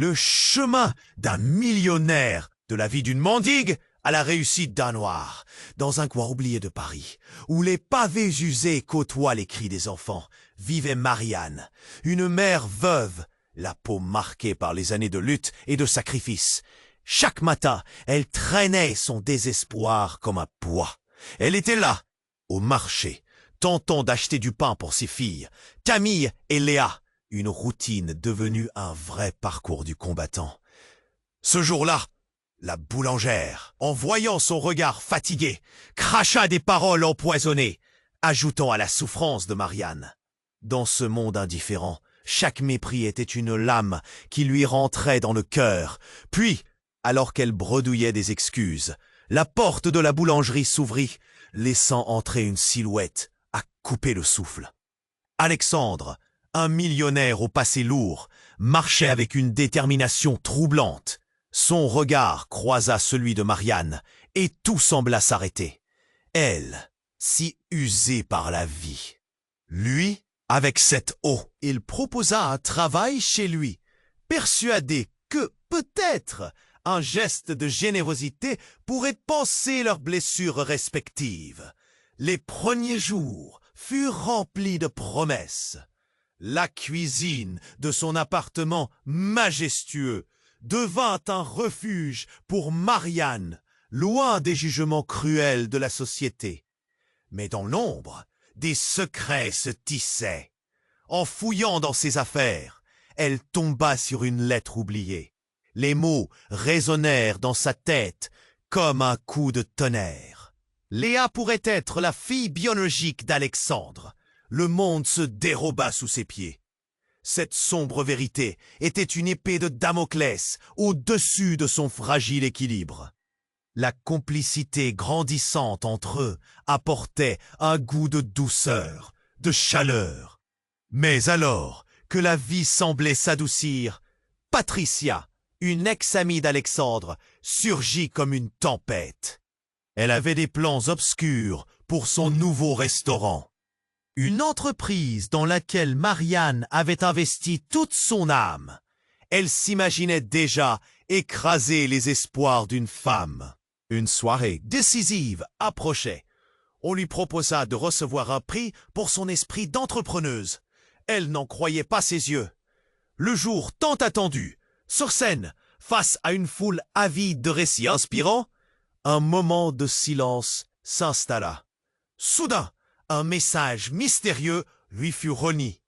Le chemin d'un millionnaire, de la vie d'une mendigue à la réussite d'un noir, dans un coin oublié de Paris, où les pavés usés côtoient les cris des enfants, vivait Marianne, une mère veuve, la peau marquée par les années de lutte et de sacrifice. Chaque matin, elle traînait son désespoir comme un poids. Elle était là, au marché, tentant d'acheter du pain pour ses filles, Camille et Léa, une routine devenue un vrai parcours du combattant. Ce jour-là, la boulangère, en voyant son regard fatigué, cracha des paroles empoisonnées, ajoutant à la souffrance de Marianne. Dans ce monde indifférent, chaque mépris était une lame qui lui rentrait dans le cœur. Puis, alors qu'elle bredouillait des excuses, la porte de la boulangerie s'ouvrit, laissant entrer une silhouette à couper le souffle. Alexandre, un millionnaire au passé lourd, marchait avec une détermination troublante. Son regard croisa celui de Marianne, et tout sembla s'arrêter. Elle, si usée par la vie. Lui, avec cette eau, il proposa un travail chez lui, persuadé que, peut-être, un geste de générosité pourrait panser leurs blessures respectives. Les premiers jours furent remplis de promesses. La cuisine de son appartement majestueux devint un refuge pour Marianne, loin des jugements cruels de la société. Mais dans l'ombre, des secrets se tissaient. En fouillant dans ses affaires, elle tomba sur une lettre oubliée. Les mots résonnèrent dans sa tête comme un coup de tonnerre. Léa pourrait être la fille biologique d'Alexandre. Le monde se déroba sous ses pieds. Cette sombre vérité était une épée de Damoclès au-dessus de son fragile équilibre. La complicité grandissante entre eux apportait un goût de douceur, de chaleur. Mais alors que la vie semblait s'adoucir, Patricia, une ex-amie d'Alexandre, surgit comme une tempête. Elle avait des plans obscurs pour son nouveau restaurant. Une entreprise dans laquelle Marianne avait investi toute son âme. Elle s'imaginait déjà écraser les espoirs d'une femme. Une soirée décisive approchait. On lui proposa de recevoir un prix pour son esprit d'entrepreneuse. Elle n'en croyait pas ses yeux. Le jour tant attendu, sur scène, face à une foule avide de récits inspirants, un moment de silence s'installa. Soudain, un message mystérieux lui fut remis.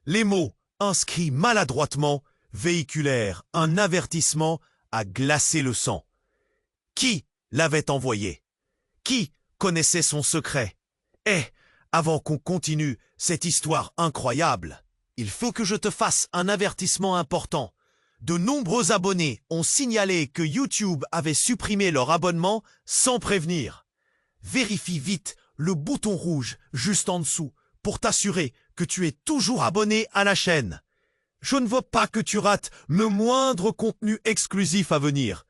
Les mots, inscrits maladroitement, véhiculèrent un avertissement à glacer le sang. Qui l'avait envoyé? Qui connaissait son secret? Et, avant qu'on continue cette histoire incroyable, il faut que je te fasse un avertissement important. De nombreux abonnés ont signalé que YouTube avait supprimé leur abonnement sans prévenir. Vérifie vite le bouton rouge juste en dessous pour t'assurer que tu es toujours abonné à la chaîne. Je ne veux pas que tu rates le moindre contenu exclusif à venir.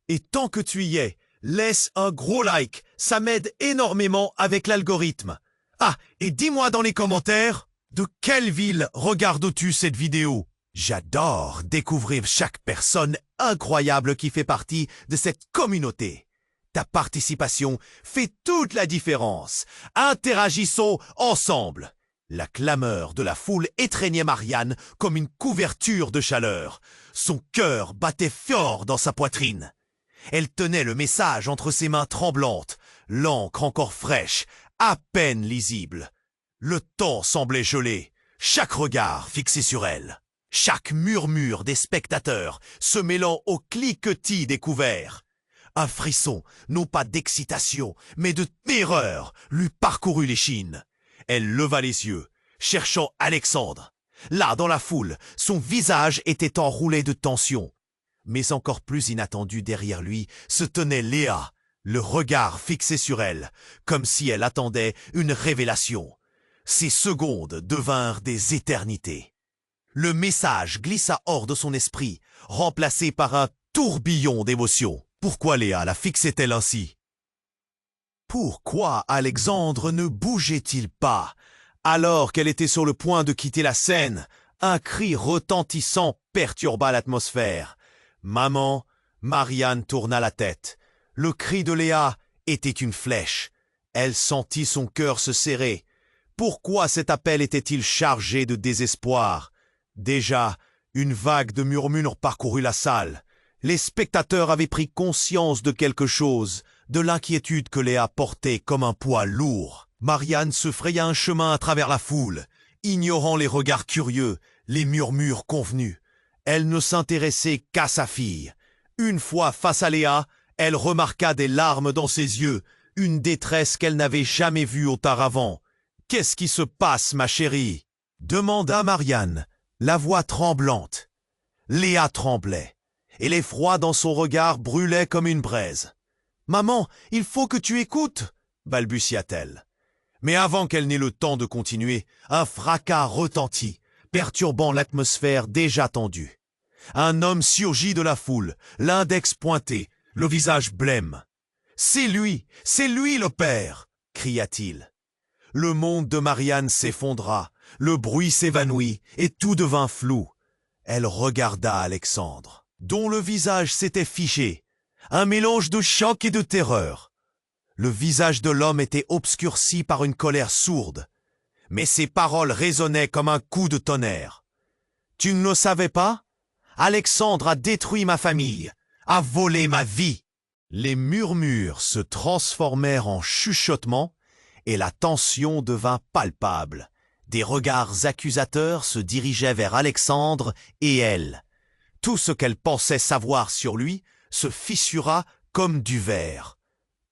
Et tant que tu y es, laisse un gros like, ça m'aide énormément avec l'algorithme. Ah, et dis-moi dans les commentaires, de quelle ville regardes-tu cette vidéo? J'adore découvrir chaque personne incroyable qui fait partie de cette communauté. Ta participation fait toute la différence. Interagissons ensemble. La clameur de la foule étreignait Marianne comme une couverture de chaleur. Son cœur battait fort dans sa poitrine. Elle tenait le message entre ses mains tremblantes, l'encre encore fraîche, à peine lisible. Le temps semblait gelé, chaque regard fixé sur elle, chaque murmure des spectateurs se mêlant au cliquetis des couverts. Un frisson, non pas d'excitation, mais de terreur, lui parcourut l'échine. Elle leva les yeux, cherchant Alexandre. Là, dans la foule, son visage était enroulé de tension. Mais encore plus inattendu derrière lui se tenait Léa, le regard fixé sur elle, comme si elle attendait une révélation. Ces secondes devinrent des éternités. Le message glissa hors de son esprit, remplacé par un tourbillon d'émotions. Pourquoi Léa la fixait-elle ainsi? Pourquoi Alexandre ne bougeait-il pas, alors qu'elle était sur le point de quitter la scène, Un cri retentissant perturba l'atmosphère. Maman, Marianne tourna la tête. Le cri de Léa était une flèche. Elle sentit son cœur se serrer. Pourquoi cet appel était-il chargé de désespoir? Déjà, une vague de murmures parcourut la salle. Les spectateurs avaient pris conscience de quelque chose, de l'inquiétude que Léa portait comme un poids lourd. Marianne se fraya un chemin à travers la foule, ignorant les regards curieux, les murmures convenus. Elle ne s'intéressait qu'à sa fille. Une fois face à Léa, elle remarqua des larmes dans ses yeux, une détresse qu'elle n'avait jamais vue auparavant. « Qu'est-ce qui se passe, ma chérie ?» demanda Marianne, la voix tremblante. Léa tremblait, et l'effroi dans son regard brûlait comme une braise. « Maman, il faut que tu écoutes !» balbutia-t-elle. Mais avant qu'elle n'ait le temps de continuer, un fracas retentit, perturbant l'atmosphère déjà tendue. Un homme surgit de la foule, l'index pointé, le visage blême. « C'est lui le père !» cria-t-il. Le monde de Marianne s'effondra, le bruit s'évanouit et tout devint flou. Elle regarda Alexandre, dont le visage s'était figé, un mélange de choc et de terreur. Le visage de l'homme était obscurci par une colère sourde, mais ses paroles résonnaient comme un coup de tonnerre. « Tu ne le savais pas? Alexandre a détruit ma famille, a volé ma vie. » Les murmures se transformèrent en chuchotements et la tension devint palpable. Des regards accusateurs se dirigeaient vers Alexandre et elle. Tout ce qu'elle pensait savoir sur lui se fissura comme du verre.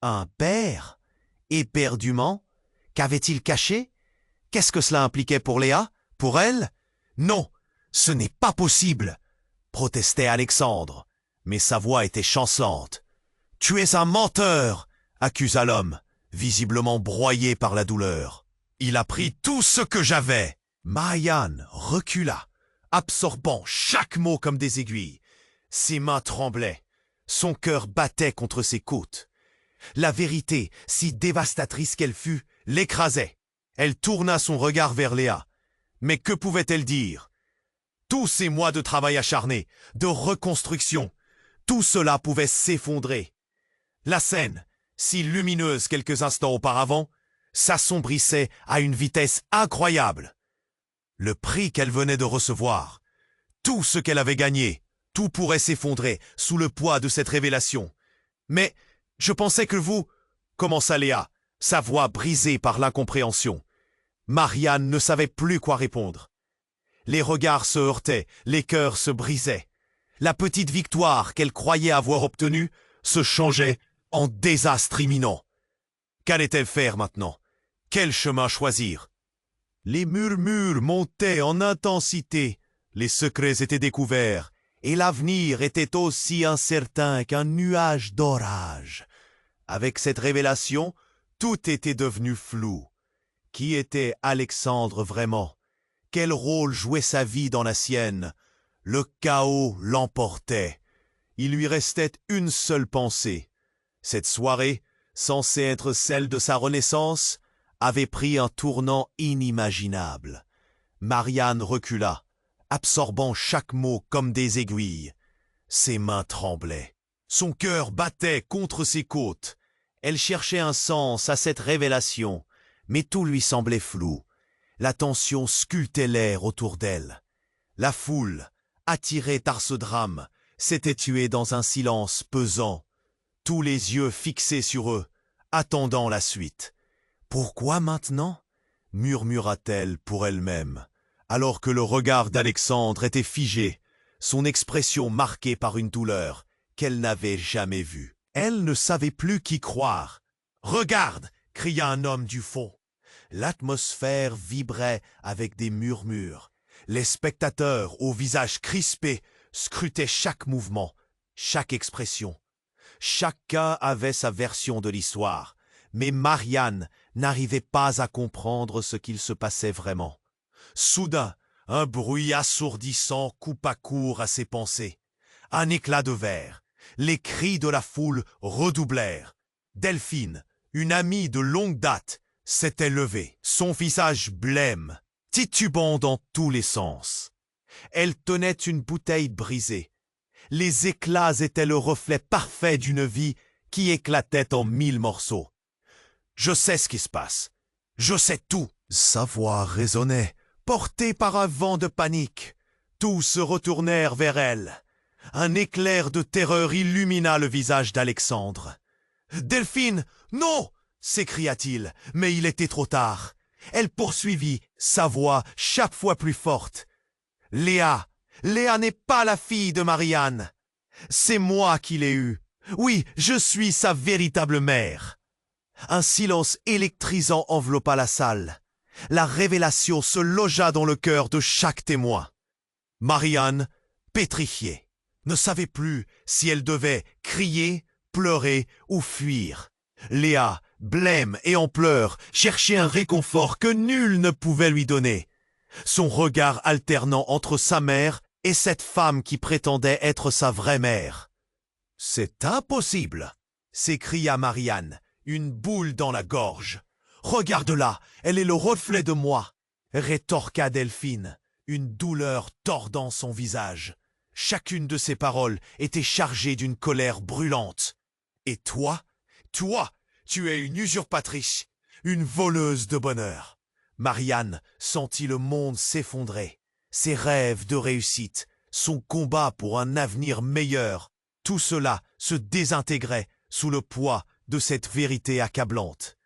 Un père? Éperdument? Qu'avait-il caché? Qu'est-ce que cela impliquait pour Léa? Pour elle? Non, ce n'est pas possible, protestait Alexandre, mais sa voix était chancelante. « Tu es un menteur !» accusa l'homme, visiblement broyé par la douleur. « Il a pris tout ce que j'avais !» Marianne recula, absorbant chaque mot comme des aiguilles. Ses mains tremblaient, son cœur battait contre ses côtes. La vérité, si dévastatrice qu'elle fût, l'écrasait. Elle tourna son regard vers Léa. Mais que pouvait-elle dire? Tous ces mois de travail acharné, de reconstruction, tout cela pouvait s'effondrer. La scène, si lumineuse quelques instants auparavant, s'assombrissait à une vitesse incroyable. Le prix qu'elle venait de recevoir, tout ce qu'elle avait gagné, tout pourrait s'effondrer sous le poids de cette révélation. Mais je pensais que vous, commença Léa, sa voix brisée par l'incompréhension. Marianne ne savait plus quoi répondre. Les regards se heurtaient, les cœurs se brisaient. La petite victoire qu'elle croyait avoir obtenue se changeait en désastre imminent. Qu'allait-elle faire maintenant? Quel chemin choisir? Les murmures montaient en intensité, les secrets étaient découverts, et l'avenir était aussi incertain qu'un nuage d'orage. Avec cette révélation, tout était devenu flou. Qui était Alexandre vraiment? Quel rôle jouait sa vie dans la sienne? Le chaos l'emportait. Il lui restait une seule pensée. Cette soirée, censée être celle de sa renaissance, avait pris un tournant inimaginable. Marianne recula, absorbant chaque mot comme des aiguilles. Ses mains tremblaient. Son cœur battait contre ses côtes. Elle cherchait un sens à cette révélation, mais tout lui semblait flou. La tension sculptait l'air autour d'elle. La foule, attirée par ce drame, s'était tuée dans un silence pesant. Tous les yeux fixés sur eux, attendant la suite. « Pourquoi maintenant ?» murmura-t-elle pour elle-même, alors que le regard d'Alexandre était figé, son expression marquée par une douleur qu'elle n'avait jamais vue. Elle ne savait plus qui croire. « Regarde !» cria un homme du fond. L'atmosphère vibrait avec des murmures. Les spectateurs, au visage crispé, scrutaient chaque mouvement, chaque expression. Chacun avait sa version de l'histoire, mais Marianne n'arrivait pas à comprendre ce qu'il se passait vraiment. Soudain, un bruit assourdissant coupa court à ses pensées. Un éclat de verre. Les cris de la foule redoublèrent. Delphine, une amie de longue date, s'était levée, son visage blême, titubant dans tous les sens. Elle tenait une bouteille brisée. Les éclats étaient le reflet parfait d'une vie qui éclatait en 1000 morceaux. Je sais ce qui se passe. Je sais tout. Sa voix résonnait, portée par un vent de panique. Tous se retournèrent vers elle. Un éclair de terreur illumina le visage d'Alexandre. « Delphine, non !» s'écria-t-il, mais il était trop tard. Elle poursuivit, sa voix chaque fois plus forte. « Léa n'est pas la fille de Marianne. C'est moi qui l'ai eue. Oui, je suis sa véritable mère. » Un silence électrisant enveloppa la salle. La révélation se logea dans le cœur de chaque témoin. Marianne, pétrifiée, ne savait plus si elle devait crier, pleurer ou fuir. Léa, blême et en pleurs, cherchait un réconfort que nul ne pouvait lui donner. Son regard alternant entre sa mère et cette femme qui prétendait être sa vraie mère. « C'est impossible !» s'écria Marianne, une boule dans la gorge. « Regarde-la, elle est le reflet de moi !» rétorqua Delphine, une douleur tordant son visage. Chacune de ses paroles était chargée d'une colère brûlante. « Et toi, tu es une usurpatrice, une voleuse de bonheur. » Marianne sentit le monde s'effondrer. Ses rêves de réussite, son combat pour un avenir meilleur, tout cela se désintégrait sous le poids de cette vérité accablante.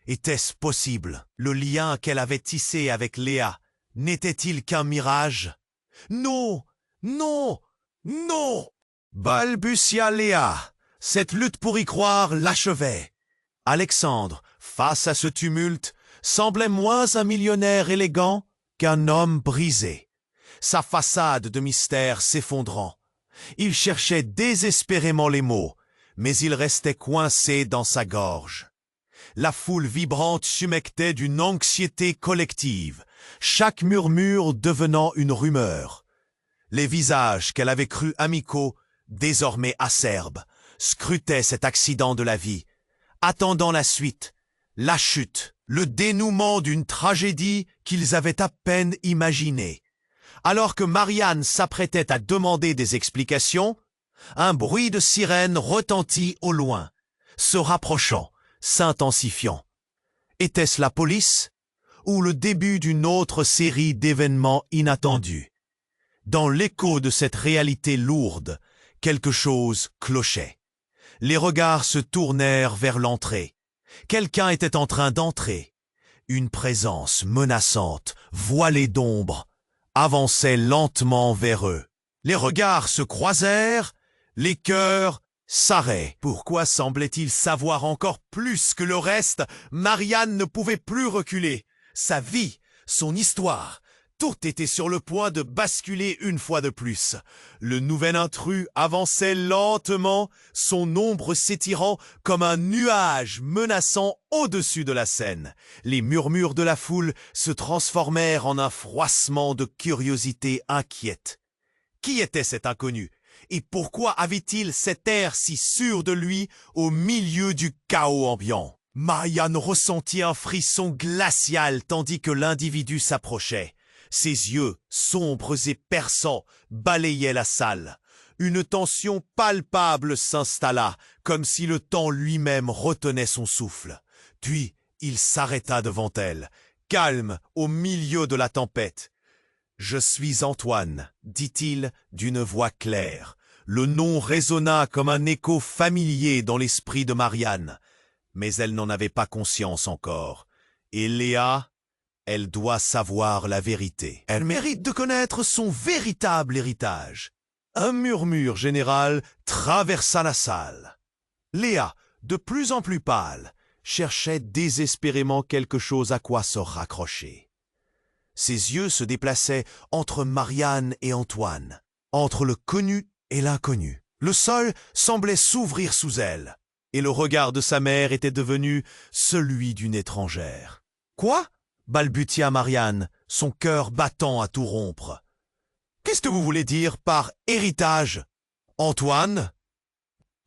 Était-ce possible? Le lien qu'elle avait tissé avec Léa n'était-il qu'un mirage? Non, non, non! Balbutia Léa. Cette lutte pour y croire l'achevait. Alexandre, face à ce tumulte, semblait moins un millionnaire élégant qu'un homme brisé. Sa façade de mystère s'effondrant. Il cherchait désespérément les mots, mais ils restaient coincés dans sa gorge. La foule vibrante s'humectait d'une anxiété collective, chaque murmure devenant une rumeur. Les visages qu'elle avait crus amicaux, désormais acerbes, scrutaient cet accident de la vie, attendant la suite, la chute, le dénouement d'une tragédie qu'ils avaient à peine imaginée. Alors que Marianne s'apprêtait à demander des explications, un bruit de sirène retentit au loin, se rapprochant, s'intensifiant. Était-ce la police ou le début d'une autre série d'événements inattendus? Dans l'écho de cette réalité lourde, quelque chose clochait. Les regards se tournèrent vers l'entrée. Quelqu'un était en train d'entrer. Une présence menaçante, voilée d'ombre, avançait lentement vers eux. Les regards se croisèrent, les cœurs s'arrêtent. Pourquoi semblait-il savoir encore plus que le reste? Marianne ne pouvait plus reculer. Sa vie, son histoire, tout était sur le point de basculer une fois de plus. Le nouvel intrus avançait lentement, son ombre s'étirant comme un nuage menaçant au-dessus de la scène. Les murmures de la foule se transformèrent en un froissement de curiosité inquiète. Qui était cet inconnu? Et pourquoi avait-il cet air si sûr de lui au milieu du chaos ambiant? Marianne ressentit un frisson glacial tandis que l'individu s'approchait. Ses yeux, sombres et perçants, balayaient la salle. Une tension palpable s'installa, comme si le temps lui-même retenait son souffle. Puis, il s'arrêta devant elle, calme au milieu de la tempête. « Je suis Antoine », dit-il d'une voix claire. Le nom résonna comme un écho familier dans l'esprit de Marianne. Mais elle n'en avait pas conscience encore. Et Léa, elle doit savoir la vérité. Elle mérite de connaître son véritable héritage. Un murmure général traversa la salle. Léa, de plus en plus pâle, cherchait désespérément quelque chose à quoi se raccrocher. Ses yeux se déplaçaient entre Marianne et Antoine, entre le connu et l'inconnu. Le sol semblait s'ouvrir sous elle, et le regard de sa mère était devenu celui d'une étrangère. « Quoi ?» balbutia Marianne, son cœur battant à tout rompre. « Qu'est-ce que vous voulez dire par héritage ?» Antoine,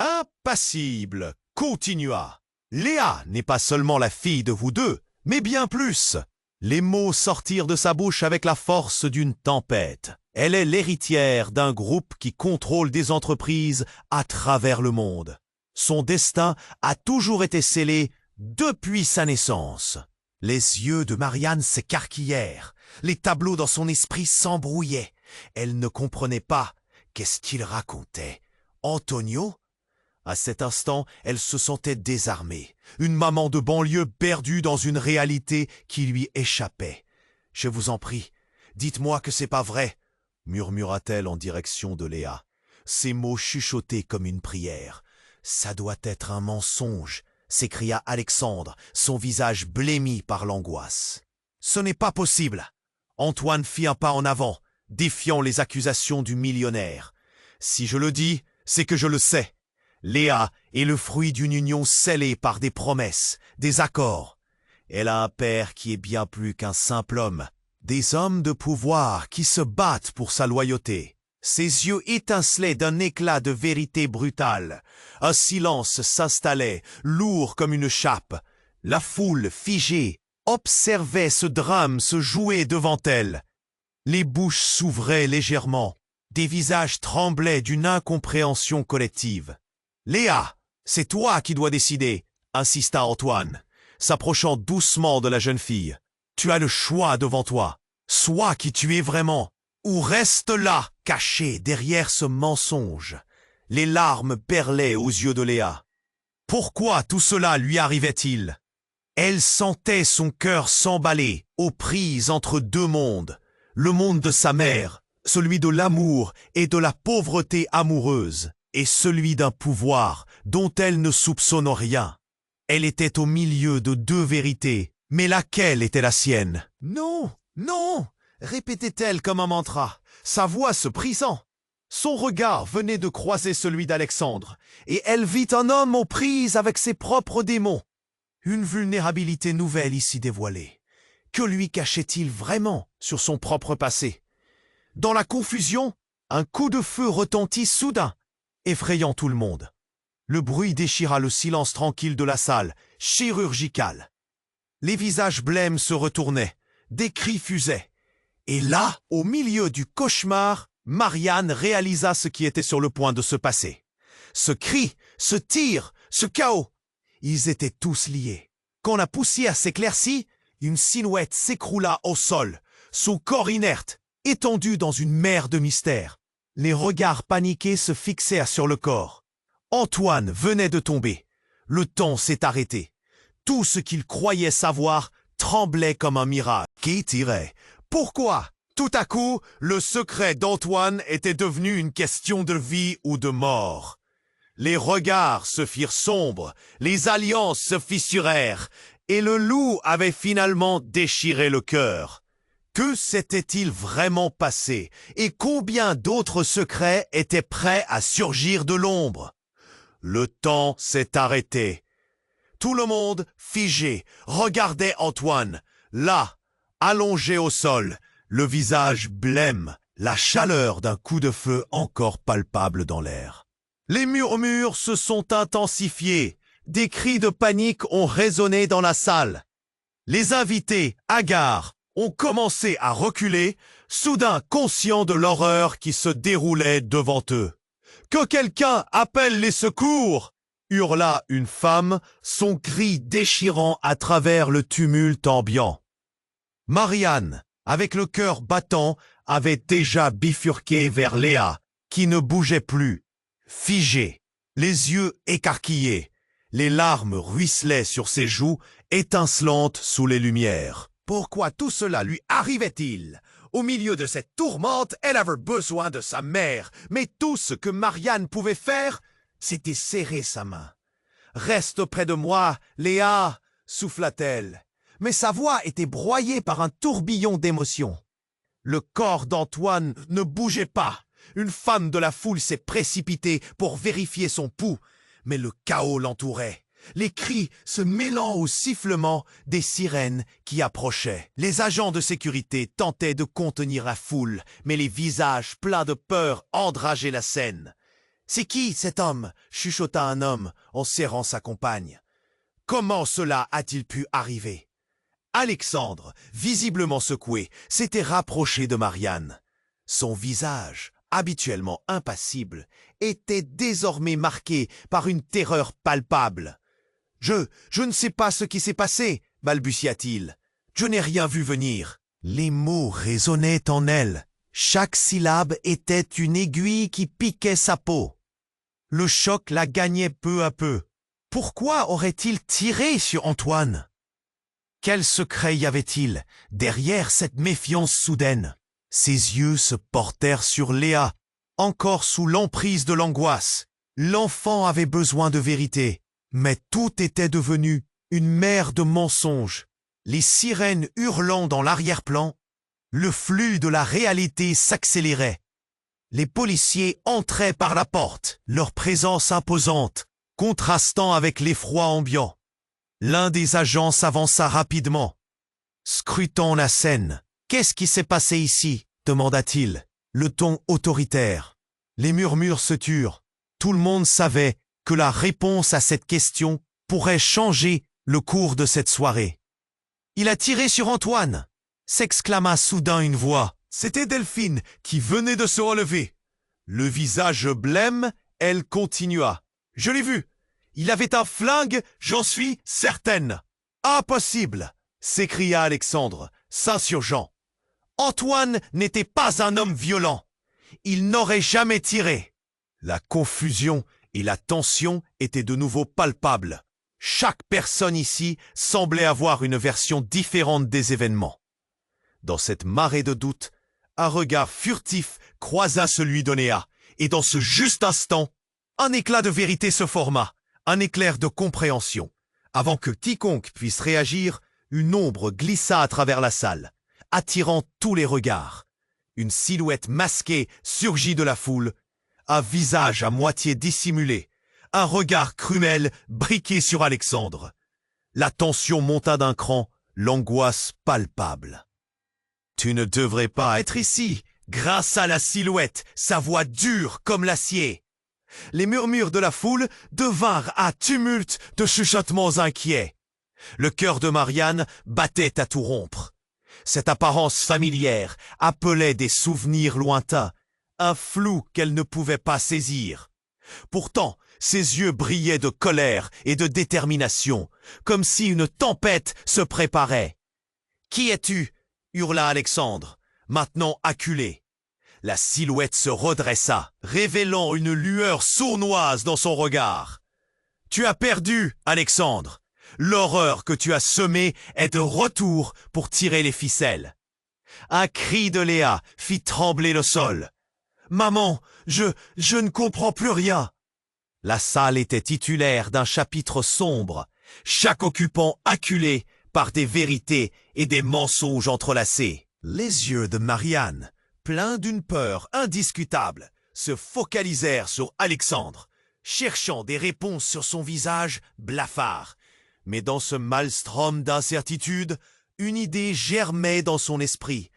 impassible, continua. « Léa n'est pas seulement la fille de vous deux, mais bien plus. » Les mots sortirent de sa bouche avec la force d'une tempête. Elle est l'héritière d'un groupe qui contrôle des entreprises à travers le monde. Son destin a toujours été scellé depuis sa naissance. Les yeux de Marianne s'écarquillèrent. Les tableaux dans son esprit s'embrouillaient. Elle ne comprenait pas. Qu'est-ce qu'il racontait? Antonio? À cet instant, elle se sentait désarmée. Une maman de banlieue perdue dans une réalité qui lui échappait. « Je vous en prie, dites-moi que c'est pas vrai !» murmura-t-elle en direction de Léa. Ses mots chuchotés comme une prière. « Ça doit être un mensonge !» s'écria Alexandre, son visage blêmi par l'angoisse. « Ce n'est pas possible !» Antoine fit un pas en avant, défiant les accusations du millionnaire. « Si je le dis, c'est que je le sais. Léa est le fruit d'une union scellée par des promesses, des accords. Elle a un père qui est bien plus qu'un simple homme. Des hommes de pouvoir qui se battent pour sa loyauté. » Ses yeux étincelaient d'un éclat de vérité brutale. Un silence s'installait, lourd comme une chape. La foule, figée, observait ce drame se jouer devant elle. Les bouches s'ouvraient légèrement. Des visages tremblaient d'une incompréhension collective. « Léa, c'est toi qui dois décider !» insista Antoine, s'approchant doucement de la jeune fille. « Tu as le choix devant toi. Sois qui tu es vraiment, ou reste là, caché derrière ce mensonge. » Les larmes perlaient aux yeux de Léa. Pourquoi tout cela lui arrivait-il? Elle sentait son cœur s'emballer, aux prises entre deux mondes. Le monde de sa mère, celui de l'amour et de la pauvreté amoureuse, et celui d'un pouvoir dont elle ne soupçonne rien. Elle était au milieu de deux vérités, mais laquelle était la sienne? « Non, non !» répétait-elle comme un mantra, sa voix se brisant. Son regard venait de croiser celui d'Alexandre, et elle vit un homme aux prises avec ses propres démons. Une vulnérabilité nouvelle ici dévoilée. Que lui cachait-il vraiment sur son propre passé? Dans la confusion, un coup de feu retentit soudain, effrayant tout le monde. Le bruit déchira le silence tranquille de la salle, chirurgicale. Les visages blêmes se retournaient, des cris fusaient. Et là, au milieu du cauchemar, Marianne réalisa ce qui était sur le point de se passer. Ce cri, ce tir, ce chaos, ils étaient tous liés. Quand la poussière s'éclaircit, une silhouette s'écroula au sol, son corps inerte, étendu dans une mer de mystère. Les regards paniqués se fixèrent sur le corps. Antoine venait de tomber. Le temps s'est arrêté. Tout ce qu'il croyait savoir tremblait comme un miracle. Qui tirait? Pourquoi? Tout à coup, le secret d'Antoine était devenu une question de vie ou de mort. Les regards se firent sombres, les alliances se fissurèrent, et le loup avait finalement déchiré le cœur. Que s'était-il vraiment passé, et combien d'autres secrets étaient prêts à surgir de l'ombre? Le temps s'est arrêté. Tout le monde, figé, regardait Antoine, là, allongé au sol, le visage blême, la chaleur d'un coup de feu encore palpable dans l'air. Les murmures se sont intensifiés, des cris de panique ont résonné dans la salle. Les invités, hagards, ont commencé à reculer, soudain conscients de l'horreur qui se déroulait devant eux. « Que quelqu'un appelle les secours !» hurla une femme, son cri déchirant à travers le tumulte ambiant. Marianne, avec le cœur battant, avait déjà bifurqué vers Léa, qui ne bougeait plus, figée, les yeux écarquillés. Les larmes ruisselaient sur ses joues, étincelantes sous les lumières. Pourquoi tout cela lui arrivait-il? Au milieu de cette tourmente, elle avait besoin de sa mère, mais tout ce que Marianne pouvait faire, c'était serrer sa main. « Reste près de moi, Léa !» souffla-t-elle. Mais sa voix était broyée par un tourbillon d'émotions. Le corps d'Antoine ne bougeait pas. Une femme de la foule s'est précipitée pour vérifier son pouls, mais le chaos l'entourait. Les cris se mêlant aux sifflements des sirènes qui approchaient. Les agents de sécurité tentaient de contenir la foule, mais les visages pleins de peur endrageaient la scène. « C'est qui cet homme ?» chuchota un homme en serrant sa compagne. « Comment cela a-t-il pu arriver ?» Alexandre, visiblement secoué, s'était rapproché de Marianne. Son visage, habituellement impassible, était désormais marqué par une terreur palpable. « Je ne sais pas ce qui s'est passé, balbutia-t-il. Je n'ai rien vu venir. » Les mots résonnaient en elle. Chaque syllabe était une aiguille qui piquait sa peau. Le choc la gagnait peu à peu. Pourquoi aurait-il tiré sur Antoine? Quel secret y avait-il derrière cette méfiance soudaine? Ses yeux se portèrent sur Léa, encore sous l'emprise de l'angoisse. L'enfant avait besoin de vérité, mais tout était devenu une mer de mensonges. Les sirènes hurlant dans l'arrière-plan, le flux de la réalité s'accélérait. Les policiers entraient par la porte, leur présence imposante, contrastant avec l'effroi ambiant. L'un des agents s'avança rapidement, scrutant la scène. « Qu'est-ce qui s'est passé ici ?» demanda-t-il, le ton autoritaire. Les murmures se turent. Tout le monde savait que la réponse à cette question pourrait changer le cours de cette soirée. « Il a tiré sur Antoine !» s'exclama soudain une voix. C'était Delphine qui venait de se relever. Le visage blême, elle continua. « Je l'ai vu. Il avait un flingue, j'en suis certaine. »« Impossible !» s'écria Alexandre, s'insurgeant. « Antoine n'était pas un homme violent. Il n'aurait jamais tiré. » La confusion et la tension étaient de nouveau palpables. Chaque personne ici semblait avoir une version différente des événements. Dans cette marée de doute, un regard furtif croisa celui d'Onéa, et dans ce juste instant, un éclat de vérité se forma, un éclair de compréhension. Avant que quiconque puisse réagir, une ombre glissa à travers la salle, attirant tous les regards. Une silhouette masquée surgit de la foule, un visage à moitié dissimulé, un regard cruel briqué sur Alexandre. La tension monta d'un cran, l'angoisse palpable. « Tu ne devrais pas être ici !» grinça la silhouette, sa voix dure comme l'acier. Les murmures de la foule devinrent un tumulte de chuchotements inquiets. Le cœur de Marianne battait à tout rompre. Cette apparence familière appelait des souvenirs lointains, un flou qu'elle ne pouvait pas saisir. Pourtant, ses yeux brillaient de colère et de détermination, comme si une tempête se préparait. « Qui es-tu » hurla Alexandre, maintenant acculé. La silhouette se redressa, révélant une lueur sournoise dans son regard. « Tu as perdu, Alexandre. L'horreur que tu as semée est de retour pour tirer les ficelles. » Un cri de Léa fit trembler le sol. « Maman, je ne comprends plus rien. » La salle était titulaire d'un chapitre sombre, chaque occupant acculé par des vérités et des mensonges entrelacés. Les yeux de Marianne, pleins d'une peur indiscutable, se focalisèrent sur Alexandre, cherchant des réponses sur son visage blafard. Mais dans ce maelstrom d'incertitude, une idée germait dans son esprit,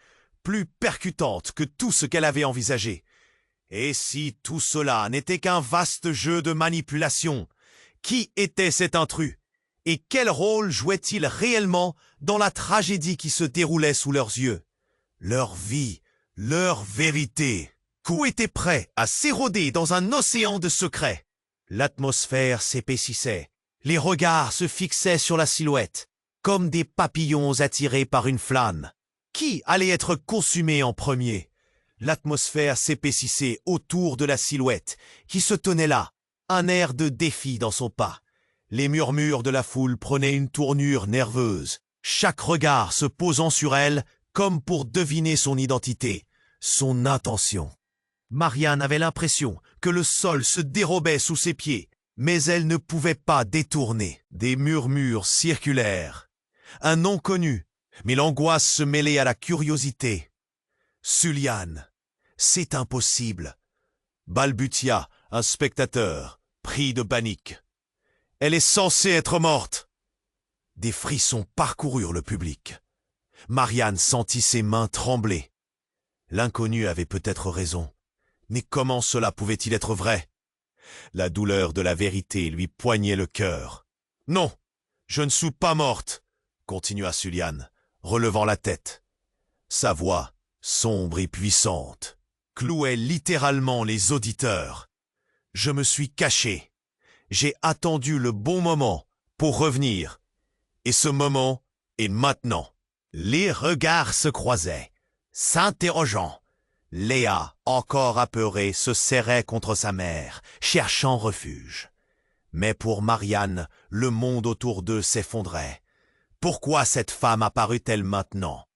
plus percutante que tout ce qu'elle avait envisagé. Et si tout cela n'était qu'un vaste jeu de manipulation, qui était cet intrus? Et quel rôle jouait-il réellement dans la tragédie qui se déroulait sous leurs yeux? Leur vie, leur vérité, tout était prêt à s'éroder dans un océan de secrets. L'atmosphère s'épaississait, les regards se fixaient sur la silhouette, comme des papillons attirés par une flamme. Qui allait être consumé en premier? L'atmosphère s'épaississait autour de la silhouette, qui se tenait là, un air de défi dans son pas. Les murmures de la foule prenaient une tournure nerveuse, chaque regard se posant sur elle comme pour deviner son identité, son intention. Marianne avait l'impression que le sol se dérobait sous ses pieds, mais elle ne pouvait pas détourner. Des murmures circulèrent. Un nom connu, mais l'angoisse se mêlait à la curiosité. « Suliane, c'est impossible !» balbutia un spectateur, pris de panique. « Elle est censée être morte !» Des frissons parcoururent le public. Marianne sentit ses mains trembler. L'inconnu avait peut-être raison, mais comment cela pouvait-il être vrai? La douleur de la vérité lui poignait le cœur. « Non, je ne suis pas morte !» continua Suliane, relevant la tête. Sa voix, sombre et puissante, clouait littéralement les auditeurs. Je me suis caché. J'ai attendu le bon moment pour revenir. Et ce moment est maintenant. Les regards se croisaient, s'interrogeant. Léa, encore apeurée, se serrait contre sa mère, cherchant refuge. Mais pour Marianne, le monde autour d'eux s'effondrait. Pourquoi cette femme apparut-elle maintenant?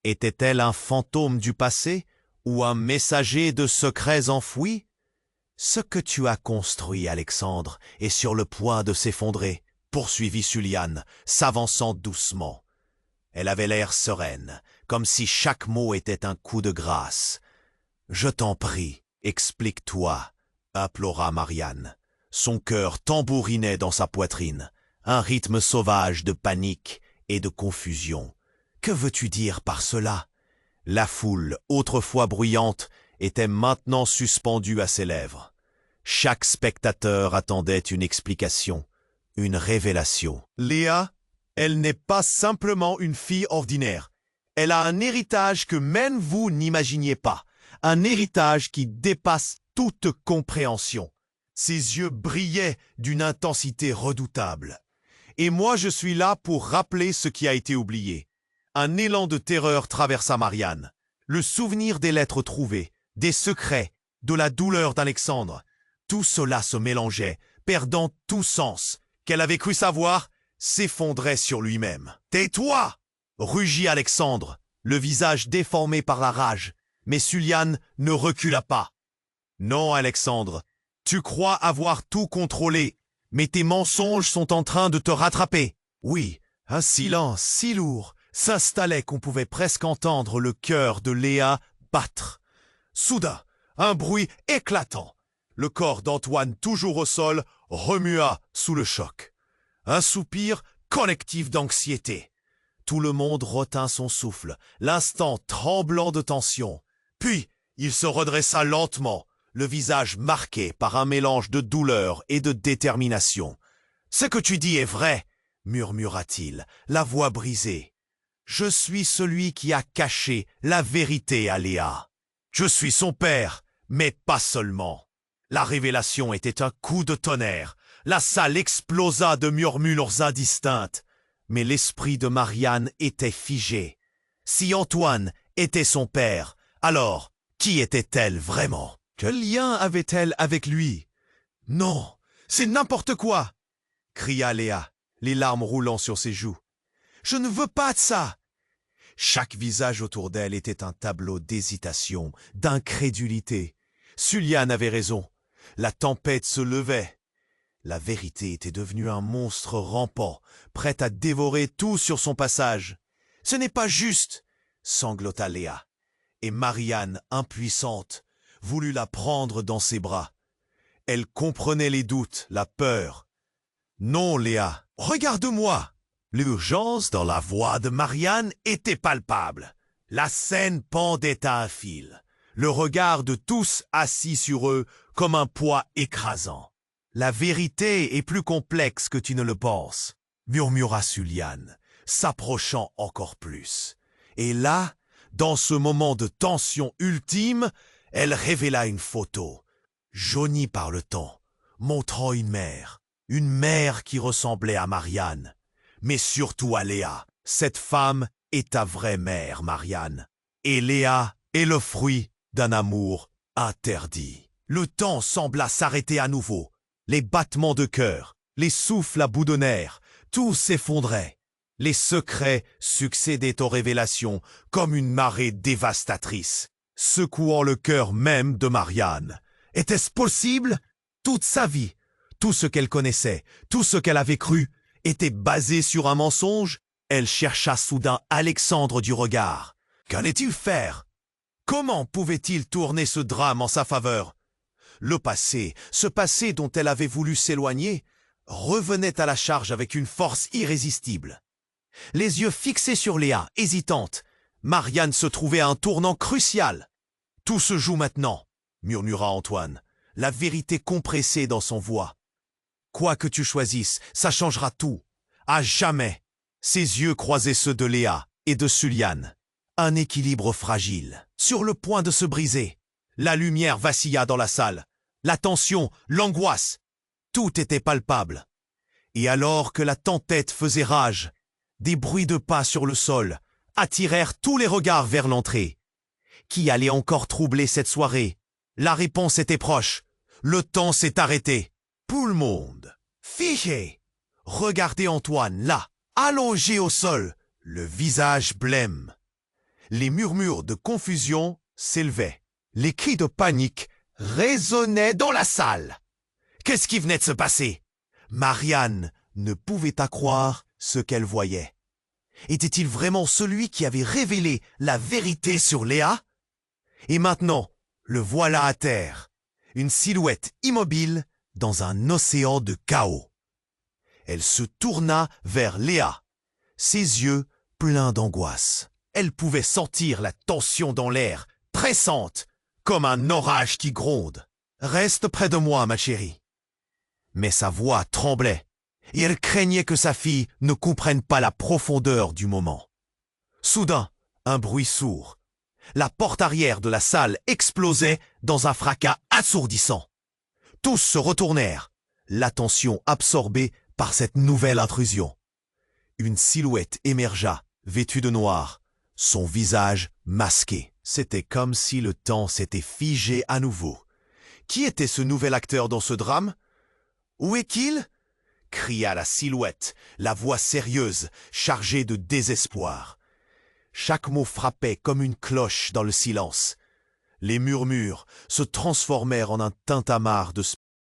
Était-elle un fantôme du passé ou un messager de secrets enfouis? Ce que tu as construit, Alexandre, est sur le point de s'effondrer, poursuivit Suliane, s'avançant doucement. Elle avait l'air sereine, comme si chaque mot était un coup de grâce. « Je t'en prie, explique-toi, » implora Marianne. Son cœur tambourinait dans sa poitrine, un rythme sauvage de panique et de confusion. Que veux-tu dire par cela? La foule, autrefois bruyante, était maintenant suspendue à ses lèvres. Chaque spectateur attendait une explication, une révélation. Léa, elle n'est pas simplement une fille ordinaire. Elle a un héritage que même vous n'imaginiez pas. Un héritage qui dépasse toute compréhension. Ses yeux brillaient d'une intensité redoutable. Et moi je suis là pour rappeler ce qui a été oublié. Un élan de terreur traversa Marianne. Le souvenir des lettres trouvées, des secrets, de la douleur d'Alexandre. Tout cela se mélangeait, perdant tout sens. Qu'elle avait cru savoir s'effondrait sur lui-même. « Tais-toi » rugit Alexandre, le visage déformé par la rage. Mais Suliane ne recula pas. « Non, Alexandre, tu crois avoir tout contrôlé, mais tes mensonges sont en train de te rattraper. » Oui, un silence si lourd s'installait qu'on pouvait presque entendre le cœur de Léa battre. Soudain, un bruit éclatant. Le corps d'Antoine, toujours au sol, remua sous le choc. Un soupir collectif d'anxiété. Tout le monde retint son souffle, l'instant tremblant de tension. Puis, il se redressa lentement, le visage marqué par un mélange de douleur et de détermination. « Ce que tu dis est vrai, » murmura-t-il, la voix brisée. « Je suis celui qui a caché la vérité à Léa. Je suis son père, mais pas seulement. » La révélation était un coup de tonnerre. La salle explosa de murmures indistincts. Mais l'esprit de Marianne était figé. Si Antoine était son père, alors qui était-elle vraiment? Quel lien avait-elle avec lui? Non, c'est n'importe quoi! Cria Léa, les larmes roulant sur ses joues. Je ne veux pas de ça! Chaque visage autour d'elle était un tableau d'hésitation, d'incrédulité. Suliane avait raison. La tempête se levait. La vérité était devenue un monstre rampant, prêt à dévorer tout sur son passage. « Ce n'est pas juste !» sanglota Léa. Et Marianne, impuissante, voulut la prendre dans ses bras. Elle comprenait les doutes, la peur. « Non, Léa, regarde-moi !» L'urgence dans la voix de Marianne était palpable. La scène pendait à un fil. Le regard de tous assis sur eux comme un poids écrasant. « La vérité est plus complexe que tu ne le penses, » murmura Suliane, s'approchant encore plus. Et là, dans ce moment de tension ultime, elle révéla une photo, jaunie par le temps, montrant une mère qui ressemblait à Marianne, mais surtout à Léa. Cette femme est ta vraie mère, Marianne, et Léa est le fruit d'un amour interdit. Le temps sembla s'arrêter à nouveau. Les battements de cœur, les souffles à bout de nerfs, tout s'effondrait. Les secrets succédaient aux révélations comme une marée dévastatrice, secouant le cœur même de Marianne. Était-ce possible? Toute sa vie, tout ce qu'elle connaissait, tout ce qu'elle avait cru, était basé sur un mensonge? Elle chercha soudain Alexandre du regard. Qu'allait-il faire? Comment pouvait-il tourner ce drame en sa faveur? Le passé, ce passé dont elle avait voulu s'éloigner, revenait à la charge avec une force irrésistible. Les yeux fixés sur Léa, hésitante, Marianne se trouvait à un tournant crucial. « Tout se joue maintenant », murmura Antoine, la vérité compressée dans son voix. « Quoi que tu choisisses, ça changera tout. À jamais !» Ses yeux croisaient ceux de Léa et de Suliane. Un équilibre fragile, sur le point de se briser. La lumière vacilla dans la salle. La tension, l'angoisse, tout était palpable. Et alors que la tempête faisait rage, des bruits de pas sur le sol attirèrent tous les regards vers l'entrée. Qui allait encore troubler cette soirée? La réponse était proche. Le temps s'est arrêté. Tout le monde, figé, regardez Antoine là, allongé au sol, le visage blême. Les murmures de confusion s'élevaient. Les cris de panique résonnaient dans la salle. Qu'est-ce qui venait de se passer? Marianne ne pouvait pas croire ce qu'elle voyait. Était-il vraiment celui qui avait révélé la vérité sur Léa? Et maintenant, le voilà à terre, une silhouette immobile dans un océan de chaos. Elle se tourna vers Léa, ses yeux pleins d'angoisse. Elle pouvait sentir la tension dans l'air, pressante, comme un orage qui gronde. « Reste près de moi, ma chérie. » Mais sa voix tremblait, et elle craignait que sa fille ne comprenne pas la profondeur du moment. Soudain, un bruit sourd. La porte arrière de la salle explosait dans un fracas assourdissant. Tous se retournèrent, l'attention absorbée par cette nouvelle intrusion. Une silhouette émergea, vêtue de noir, son visage masqué. C'était comme si le temps s'était figé à nouveau. Qui était ce nouvel acteur dans ce drame? Où est-il? Cria la silhouette, la voix sérieuse, chargée de désespoir. Chaque mot frappait comme une cloche dans le silence. Les murmures se transformèrent en un tintamarre de